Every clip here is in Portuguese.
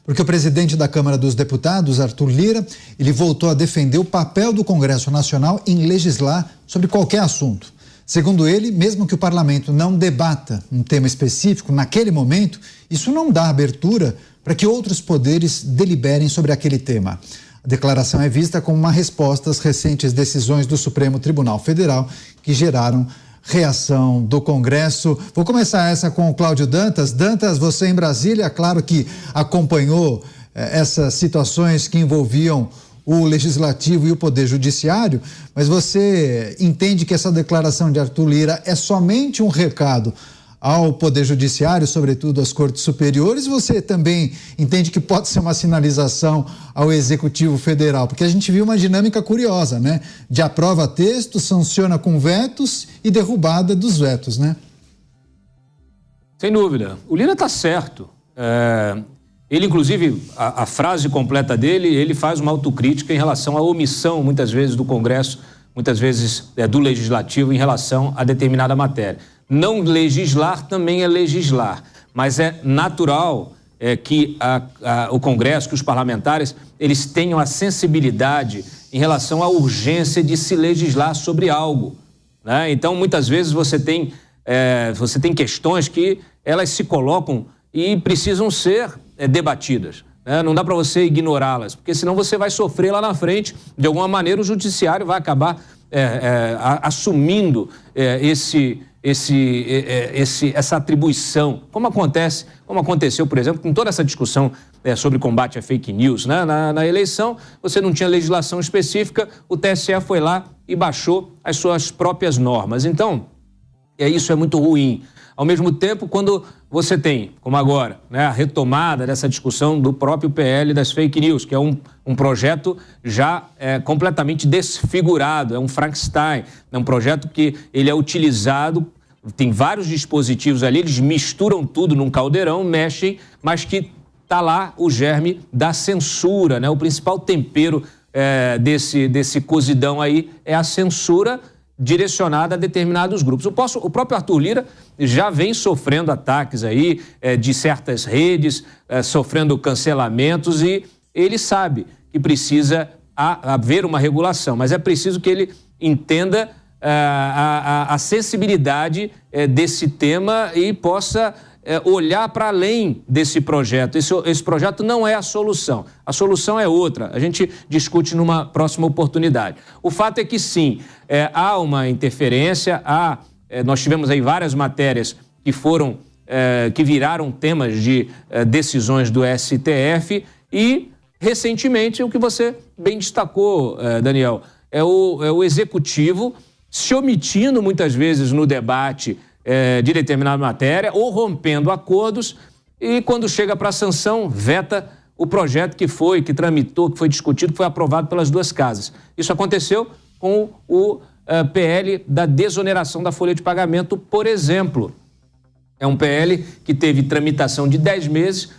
porque o presidente da Câmara dos Deputados, Arthur Lira, ele voltou a defender o papel do Congresso Nacional em legislar sobre qualquer assunto. Segundo ele, mesmo que o parlamento não debata um tema específico naquele momento, isso não dá abertura para que outros poderes deliberem sobre aquele tema. A declaração é vista como uma resposta às recentes decisões do Supremo Tribunal Federal que geraram reação do Congresso. Vou começar essa com o Cláudio Dantas. Dantas, você em Brasília, claro que acompanhou essas situações que envolviam o Legislativo e o Poder Judiciário, mas você entende que essa declaração de Arthur Lira é somente um recado ao Poder Judiciário, sobretudo às Cortes Superiores? Você também entende que pode ser uma sinalização ao Executivo Federal? Porque a gente viu uma dinâmica curiosa, né? De aprova texto, sanciona com vetos e derrubada dos vetos, né? Sem dúvida. O Lira está certo. Ele, inclusive, a frase completa dele, ele faz uma autocrítica em relação à omissão, muitas vezes, do Congresso, muitas vezes do Legislativo, em relação a determinada matéria. Não legislar também é legislar, mas é natural que o Congresso, que os parlamentares, eles tenham a sensibilidade em relação à urgência de se legislar sobre algo, né? Então, muitas vezes você tem questões que elas se colocam e precisam ser debatidas, né? Não dá para você ignorá-las, porque senão você vai sofrer lá na frente. De alguma maneira, o judiciário vai acabar assumindo essa atribuição, como aconteceu, por exemplo, com toda essa discussão sobre combate a fake news, né? Na eleição, você não tinha legislação específica, o TSE foi lá e baixou as suas próprias normas. Então, isso é muito ruim. Ao mesmo tempo, quando você tem, como agora, né, a retomada dessa discussão do próprio PL das fake news, que é um projeto já completamente desfigurado, é um Frankenstein, é um projeto que ele é utilizado, tem vários dispositivos ali, eles misturam tudo num caldeirão, mexem, mas que está lá o germe da censura, né? O principal tempero desse cozidão aí é a censura direcionada a determinados grupos. O próprio Arthur Lira já vem sofrendo ataques aí de certas redes, sofrendo cancelamentos, e ele sabe que precisa haver uma regulação, mas é preciso que ele entenda a sensibilidade desse tema e possa olhar para além desse projeto. Esse projeto não é a solução é outra, a gente discute numa próxima oportunidade. O fato é que sim, há uma interferência, nós tivemos aí várias matérias que viraram temas de decisões do STF e, recentemente, o que você bem destacou, Daniel, é o Executivo se omitindo muitas vezes no debate de determinada matéria ou rompendo acordos, e quando chega para a sanção, veta o projeto que tramitou, que foi discutido, que foi aprovado pelas duas casas. Isso aconteceu com o PL da desoneração da folha de pagamento, por exemplo. É um PL que teve tramitação de 10 meses,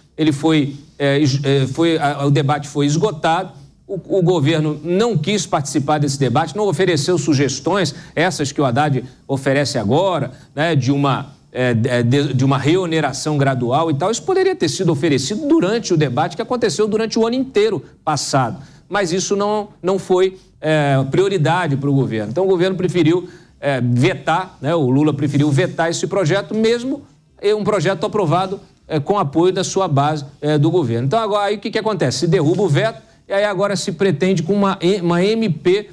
o debate foi esgotado, o governo não quis participar desse debate, não ofereceu sugestões, essas que o Haddad oferece agora, né, de uma reoneração gradual e tal. Isso poderia ter sido oferecido durante o debate que aconteceu durante o ano inteiro passado, mas isso não foi prioridade para o governo. Então o governo preferiu vetar, né, o Lula preferiu vetar esse projeto, mesmo um projeto aprovado com apoio da sua base do governo. Então agora aí o que acontece? Se derruba o veto, e aí agora se pretende com uma MP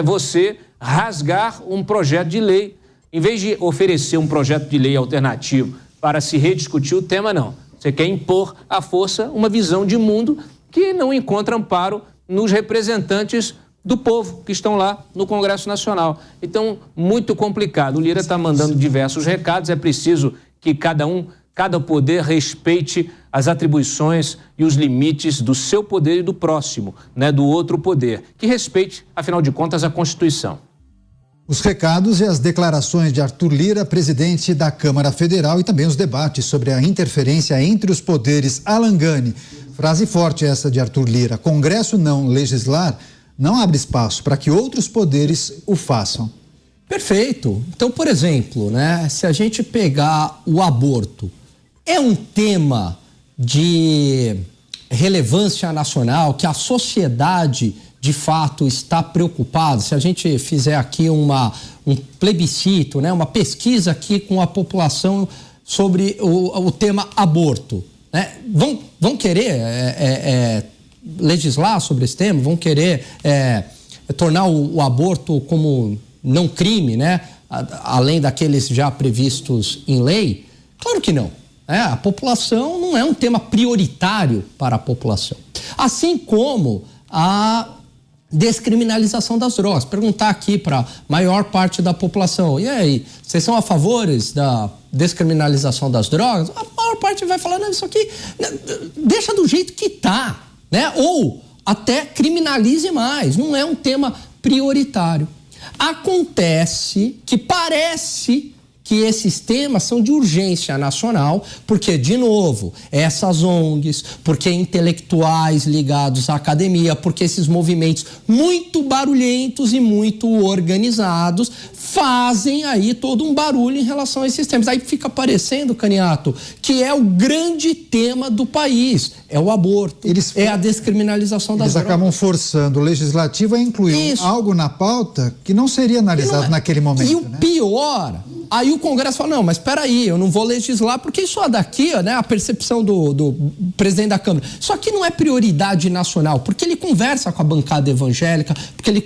você rasgar um projeto de lei. Em vez de oferecer um projeto de lei alternativo para se rediscutir o tema, não. Você quer impor à força uma visão de mundo que não encontra amparo nos representantes do povo que estão lá no Congresso Nacional. Então, muito complicado. O Lira está mandando diversos recados, é preciso que cada poder respeite as atribuições e os limites do seu poder e do próximo, né, do outro poder, que respeite, afinal de contas, a Constituição. Os recados e as declarações de Arthur Lira, presidente da Câmara Federal, e também os debates sobre a interferência entre os poderes. Alan Gani, frase forte essa de Arthur Lira: Congresso não legislar não abre espaço para que outros poderes o façam. Perfeito. Então, por exemplo, né, se a gente pegar o aborto, é um tema de relevância nacional, que a sociedade de fato está preocupada. Se a gente fizer aqui um plebiscito, né, uma pesquisa aqui com a população sobre o tema aborto, né, vão querer legislar sobre esse tema, vão querer tornar o aborto como não crime, né, além daqueles já previstos em lei? Claro que não. A população não é um tema prioritário para a população. Assim como a descriminalização das drogas. Perguntar aqui para a maior parte da população, e aí, vocês são a favores da descriminalização das drogas? A maior parte vai falar, não, isso aqui deixa do jeito que está, né? Ou até criminalize mais, não é um tema prioritário. Acontece que parece que esses temas são de urgência nacional, porque, de novo, essas ONGs, porque intelectuais ligados à academia, porque esses movimentos muito barulhentos e muito organizados fazem aí todo um barulho em relação a esses temas. Aí fica parecendo, Caniato, que é o grande tema do país, é o aborto, é a descriminalização das drogas. Eles acabam forçando o legislativo a incluir algo na pauta que não seria analisado naquele momento. E o pior, aí o Congresso fala, não, mas espera aí, eu não vou legislar, porque isso daqui, né, a percepção do presidente da Câmara, isso aqui não é prioridade nacional, porque ele conversa com a bancada evangélica, porque ele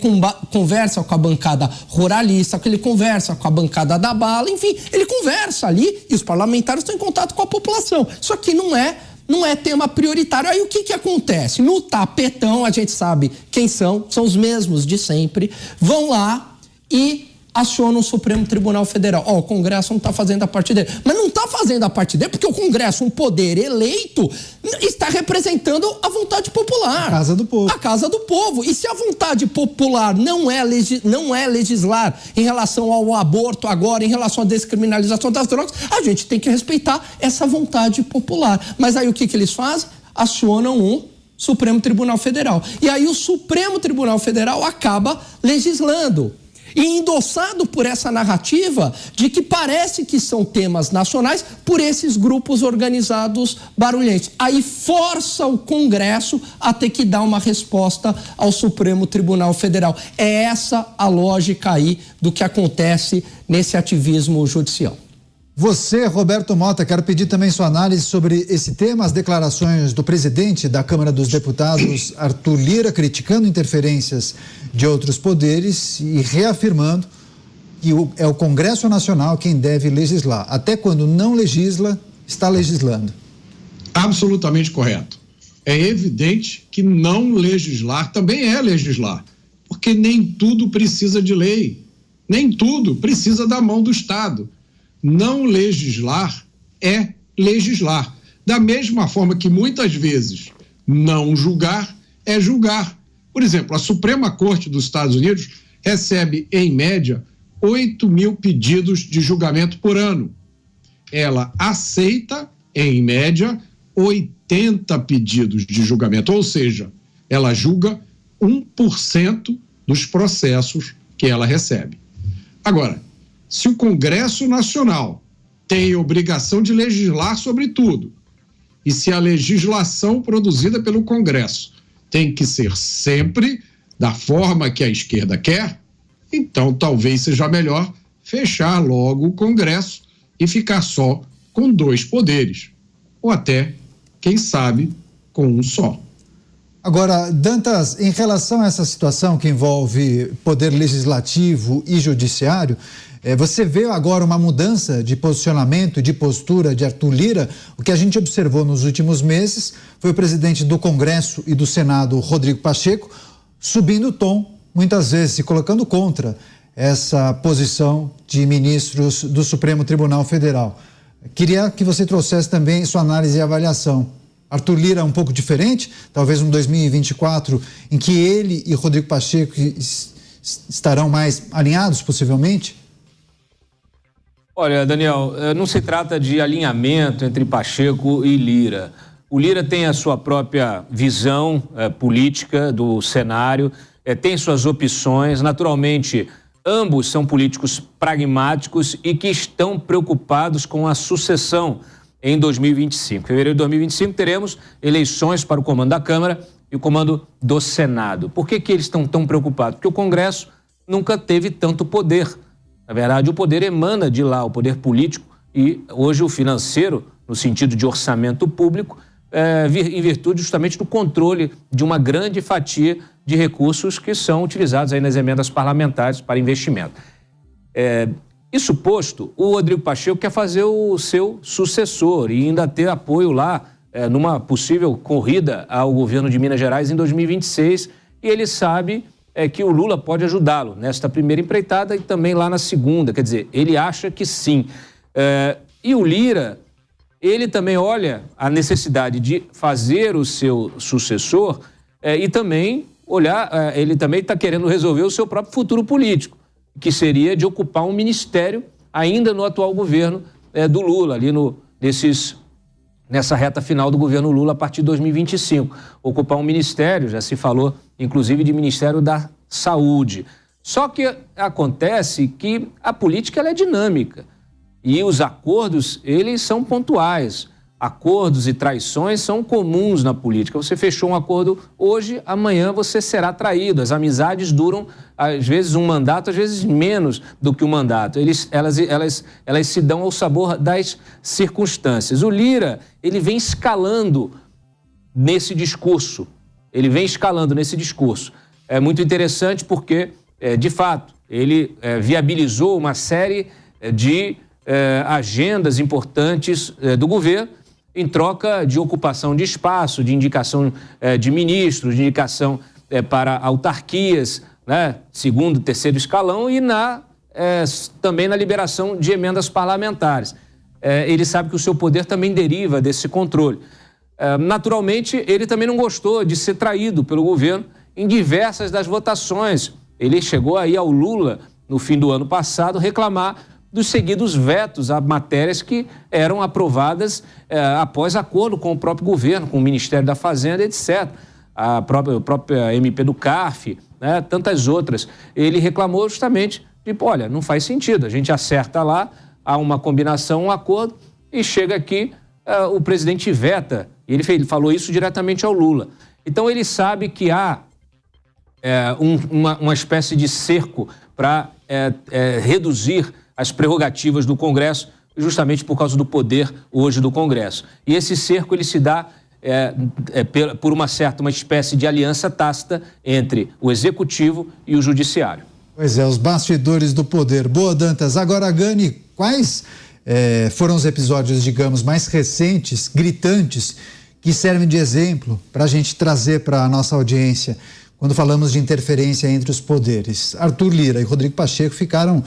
conversa com a bancada ruralista, porque ele conversa com a bancada da bala, enfim, ele conversa ali e os parlamentares estão em contato com a população. Isso aqui não é tema prioritário. Aí o que acontece? No tapetão, a gente sabe quem são os mesmos de sempre, vão lá e acionam o Supremo Tribunal Federal. O Congresso não está fazendo a parte dele. Mas não está fazendo a parte dele porque o Congresso, um poder eleito, está representando a vontade popular. A casa do povo. A casa do povo. E se a vontade popular não é legislar em relação ao aborto agora, em relação à descriminalização das drogas, a gente tem que respeitar essa vontade popular. Mas aí o que eles fazem? Acionam o Supremo Tribunal Federal. E aí o Supremo Tribunal Federal acaba legislando. E endossado por essa narrativa de que parece que são temas nacionais por esses grupos organizados barulhentos. Aí força o Congresso a ter que dar uma resposta ao Supremo Tribunal Federal. É essa a lógica aí do que acontece nesse ativismo judicial. Você, Roberto Mota, quero pedir também sua análise sobre esse tema, as declarações do presidente da Câmara dos Deputados, Arthur Lira, criticando interferências de outros poderes e reafirmando que é o Congresso Nacional quem deve legislar. Até quando não legisla, está legislando. Absolutamente correto. É evidente que não legislar também é legislar, porque nem tudo precisa de lei, nem tudo precisa da mão do Estado. Não legislar é legislar. Da mesma forma que muitas vezes não julgar é julgar. Por exemplo, a Suprema Corte dos Estados Unidos recebe, em média, 8.000 pedidos de julgamento por ano. Ela aceita, em média, 80 pedidos de julgamento, ou seja, ela julga 1% dos processos que ela recebe. Agora, se o Congresso Nacional tem obrigação de legislar sobre tudo, e se a legislação produzida pelo Congresso tem que ser sempre da forma que a esquerda quer, então talvez seja melhor fechar logo o Congresso e ficar só com 2 poderes, ou até, quem sabe, com um só. Agora, Dantas, em relação a essa situação que envolve poder legislativo e judiciário, você vê agora uma mudança de posicionamento, de postura de Arthur Lira. O que a gente observou nos últimos meses foi o presidente do Congresso e do Senado, Rodrigo Pacheco, subindo o tom, muitas vezes se colocando contra essa posição de ministros do Supremo Tribunal Federal. Queria que você trouxesse também sua análise e avaliação. Arthur Lira é um pouco diferente, talvez um 2024 em que ele e Rodrigo Pacheco estarão mais alinhados, possivelmente? Olha, Daniel, não se trata de alinhamento entre Pacheco e Lira. O Lira tem a sua própria visão política do cenário, tem suas opções. Naturalmente, ambos são políticos pragmáticos e que estão preocupados com a sucessão em 2025. Em fevereiro de 2025 teremos eleições para o comando da Câmara e o comando do Senado. Por que eles estão tão preocupados? Porque o Congresso nunca teve tanto poder. Na verdade, o poder emana de lá, o poder político, e hoje o financeiro, no sentido de orçamento público, em virtude justamente do controle de uma grande fatia de recursos que são utilizados aí nas emendas parlamentares para investimento. Isso posto, o Rodrigo Pacheco quer fazer o seu sucessor e ainda ter apoio lá numa possível corrida ao governo de Minas Gerais em 2026, e ele sabe que o Lula pode ajudá-lo nesta primeira empreitada e também lá na segunda, quer dizer, ele acha que sim. E o Lira, ele também olha a necessidade de fazer o seu sucessor e também olhar, ele também está querendo resolver o seu próprio futuro político, que seria de ocupar um ministério ainda no atual governo do Lula, ali nessa reta final do governo Lula a partir de 2025. Ocupar um ministério, já se falou inclusive de Ministério da Saúde. Só que acontece que a política ela é dinâmica e os acordos, eles são pontuais. Acordos e traições são comuns na política. Você fechou um acordo hoje, amanhã você será traído. As amizades duram, às vezes, um mandato, às vezes menos do que um mandato. Elas se dão ao sabor das circunstâncias. O Lira, ele vem escalando nesse discurso. É muito interessante porque, de fato, ele viabilizou uma série de agendas importantes do governo, em troca de ocupação de espaço, de indicação de ministros, de indicação para autarquias, né, segundo, terceiro escalão, e também na liberação de emendas parlamentares. Ele sabe que o seu poder também deriva desse controle. Naturalmente, ele também não gostou de ser traído pelo governo em diversas das votações. Ele chegou aí ao Lula, no fim do ano passado, reclamar dos seguidos vetos a matérias que eram aprovadas após acordo com o próprio governo, com o Ministério da Fazenda, etc. A própria MP do CARF, né, tantas outras. Ele reclamou justamente de, olha, não faz sentido, a gente acerta lá, há uma combinação, um acordo, e chega aqui, o presidente veta. Ele falou isso diretamente ao Lula. Então ele sabe que há uma espécie de cerco para reduzir as prerrogativas do Congresso, justamente por causa do poder hoje do Congresso. E esse cerco ele se dá por uma espécie de aliança tácita entre o Executivo e o Judiciário. Pois é, os bastidores do poder. Boa, Dantas. Agora, Gani, quais foram os episódios, digamos, mais recentes, gritantes, que servem de exemplo para a gente trazer para a nossa audiência quando falamos de interferência entre os poderes? Arthur Lira e Rodrigo Pacheco ficaram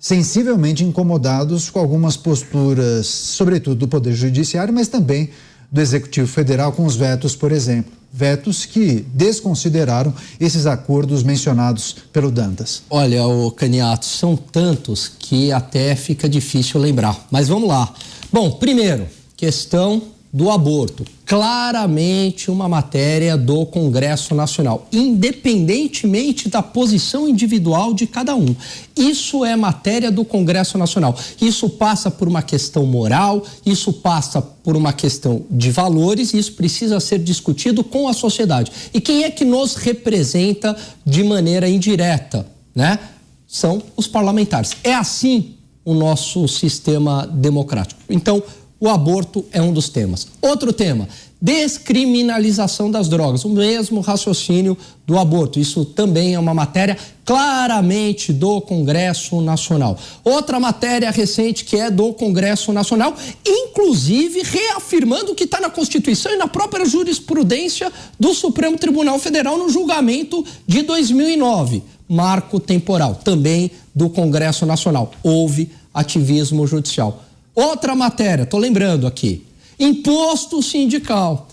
sensivelmente incomodados com algumas posturas, sobretudo do Poder Judiciário, mas também do Executivo Federal, com os vetos, por exemplo. Vetos que desconsideraram esses acordos mencionados pelo Dantas. Olha, Caniato, são tantos que até fica difícil lembrar. Mas vamos lá. Bom, primeiro, questão do aborto. Claramente uma matéria do Congresso Nacional, independentemente da posição individual de cada um. Isso é matéria do Congresso Nacional. Isso passa por uma questão moral, isso passa por uma questão de valores, e isso precisa ser discutido com a sociedade. E quem é que nos representa de maneira indireta, né? São os parlamentares. É assim o nosso sistema democrático. Então, o aborto é um dos temas. Outro tema, descriminalização das drogas. O mesmo raciocínio do aborto. Isso também é uma matéria claramente do Congresso Nacional. Outra matéria recente que é do Congresso Nacional, inclusive reafirmando o que está na Constituição e na própria jurisprudência do Supremo Tribunal Federal no julgamento de 2009. Marco temporal, também do Congresso Nacional. Houve ativismo judicial. Outra matéria, estou lembrando aqui, imposto sindical.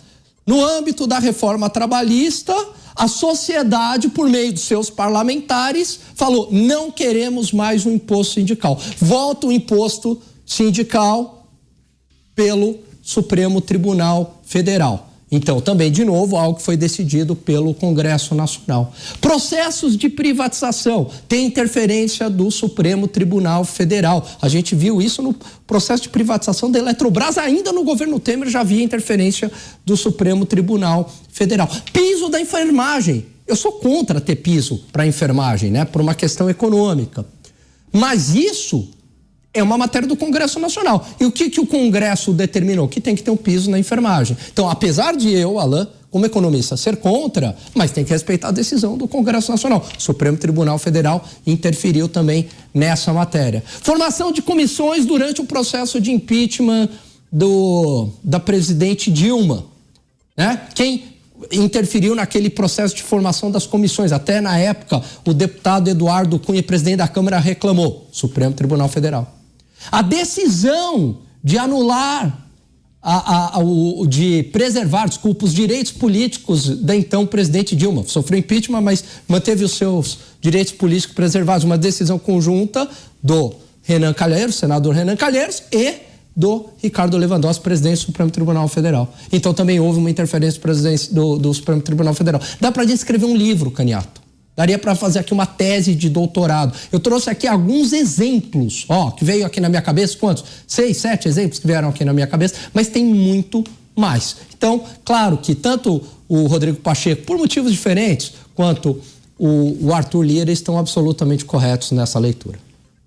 No âmbito da reforma trabalhista, a sociedade, por meio dos seus parlamentares, falou: não queremos mais um imposto sindical. Volta o imposto sindical pelo Supremo Tribunal Federal. Então, também, de novo, algo que foi decidido pelo Congresso Nacional. Processos de privatização. Tem interferência do Supremo Tribunal Federal. A gente viu isso no processo de privatização da Eletrobras. Ainda no governo Temer já havia interferência do Supremo Tribunal Federal. Piso da enfermagem. Eu sou contra ter piso para a enfermagem, né? Por uma questão econômica. Mas isso é uma matéria do Congresso Nacional. E o que o Congresso determinou? Que tem que ter um piso na enfermagem. Então, apesar de eu, Alain, como economista, ser contra, mas tem que respeitar a decisão do Congresso Nacional. O Supremo Tribunal Federal interferiu também nessa matéria. Formação de comissões durante o processo de impeachment da presidente Dilma, né? Quem interferiu naquele processo de formação das comissões? Até na época, o deputado Eduardo Cunha, presidente da Câmara, reclamou. Supremo Tribunal Federal. A decisão de anular, de preservar, desculpa, os direitos políticos da então presidente Dilma. Sofreu impeachment, mas manteve os seus direitos políticos preservados. Uma decisão conjunta do Renan Calheiros, senador Renan Calheiros, e do Ricardo Lewandowski, presidente do Supremo Tribunal Federal. Então também houve uma interferência do Supremo Tribunal Federal. Dá para gente escrever um livro, Caniato. Daria para fazer aqui uma tese de doutorado. Eu trouxe aqui alguns exemplos, que veio aqui na minha cabeça. Quantos? 6, 7 exemplos que vieram aqui na minha cabeça, mas tem muito mais. Então, claro que tanto o Rodrigo Pacheco, por motivos diferentes, quanto o Arthur Lira estão absolutamente corretos nessa leitura.